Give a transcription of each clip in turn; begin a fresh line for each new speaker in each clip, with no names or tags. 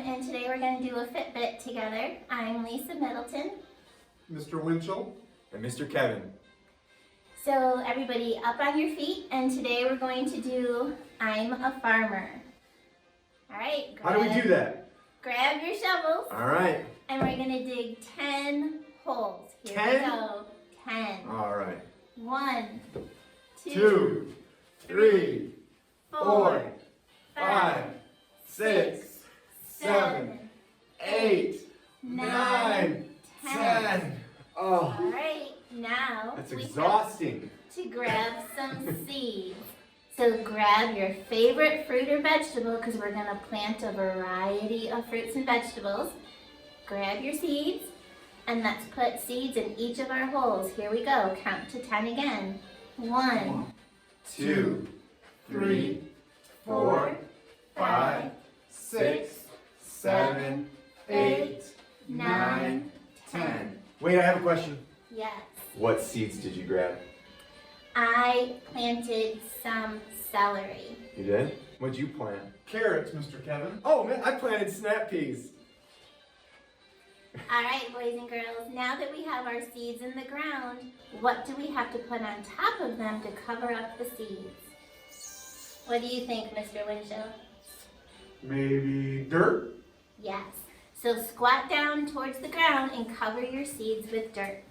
and today we're going to do a Fitbit together. I'm Lisa Middleton.
Mr. Winchell.
And Mr. Kevin.
So everybody up on your feet, and today we're going to do I'm a Farmer. All right.
How do we do that?
Grab your shovels.
All right.
And we're going to dig 10 holes. Here
10?
we go. 10.
All right.
1,
2, 3, 4, 5, 6, 7, 8, 9, 10. Oh,
All right. Now
that's
we
exhausting.
have to grab some seeds. So grab your favorite fruit or vegetable, because we're going to plant a variety of fruits and vegetables. Grab your seeds, and let's put seeds in each of our holes. Here we go. Count to 10 again. 1,
2, 3, 4, 5, 6, 7, 8, 9, 10. Wait, I have a question.
Yes.
What seeds did you grab?
I planted some celery.
You did? What'd you plant?
Carrots, Mr. Kevin.
Oh man, I planted snap peas.
All right, boys and girls, now that we have our seeds in the ground, what do we have to put on top of them to cover up the seeds? What do you think, Mr. Winchell?
Maybe dirt?
Yes. So squat down towards the ground and cover your seeds with dirt.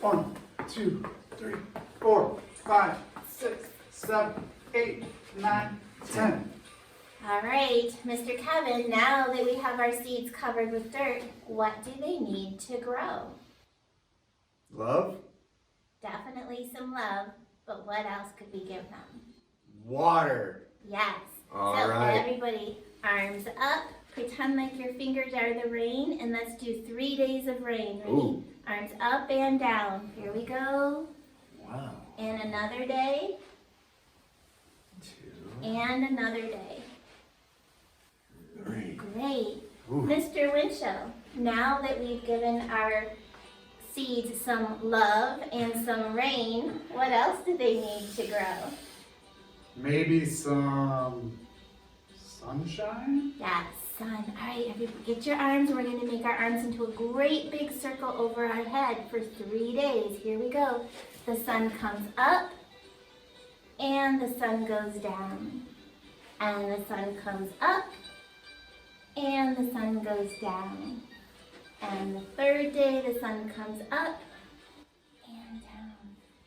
1, 2, 3, 4, 5, 6, 7, 8, 9, 10.
All right, Mr. Kevin, now that we have our seeds covered with dirt, what do they need to grow?
Love?
Definitely some love, but what else could we give them?
Water.
Yes.
All
so
right.
Everybody, arms up, pretend like your fingers are the rain, and let's do 3 days of rain. Ready?
Ooh.
Arms up and down. Here we go.
Wow.
And another day.
2,
And another day.
3.
Great.
Ooh.
Mr. Winchell, now that we've given our seeds some love and some rain, what else do they need to grow?
Maybe some sunshine?
Yes, sun. All right, everybody, get your arms. We're going to make our arms into a great big circle over our head for 3 days. Here we go. The sun comes up, and the sun goes down. And the sun comes up, and the sun goes down. And the third day, the sun comes up and down.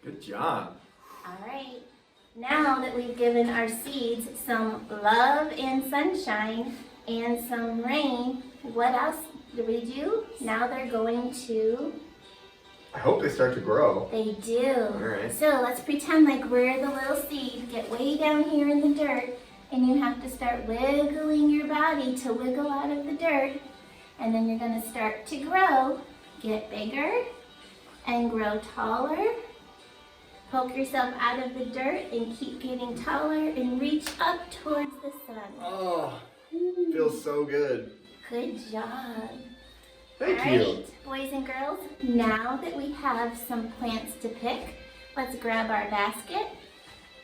Good job.
All right. Now that we've given our seeds some love and sunshine and some rain, what else do we do? Now they're going to...
I hope they start to grow.
They do.
All right.
So let's pretend like we're the little seed. Get way down here in the dirt, and you have to start wiggling your body to wiggle out of the dirt. And then you're going to start to grow, get bigger, and grow taller. Poke yourself out of the dirt and keep getting taller and reach up towards the sun.
Oh, feels so good.
Good job.
Thank
All
you.
right, boys and girls, now that we have some plants to pick, let's grab our basket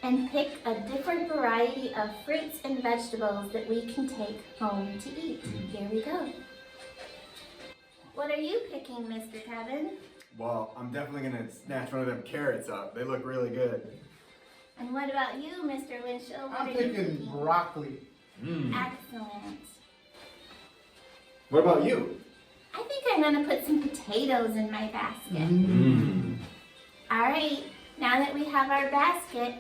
and pick a different variety of fruits and vegetables that we can take home to eat. Here we go. What are you picking, Mr. Kevin?
Well, I'm definitely going to snatch one of them carrots up. They look really good.
And what about you, Mr. Winchell? What
I'm
are you
thinking
picking?
broccoli.
Excellent.
What about you?
I think I'm going to put some potatoes in my basket. All right, now that we have our basket,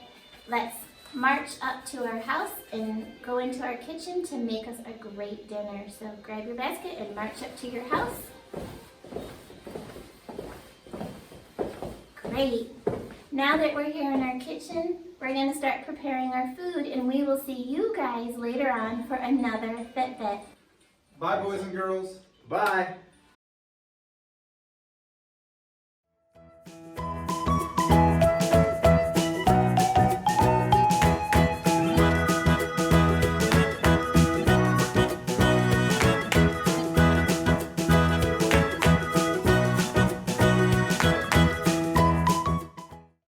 let's march up to our house and go into our kitchen to make us a great dinner. So grab your basket and march up to your house. Great. Now that we're here in our kitchen, we're going to start preparing our food, and we will see you guys later on for another Fitbit.
Bye, boys and girls.
Bye.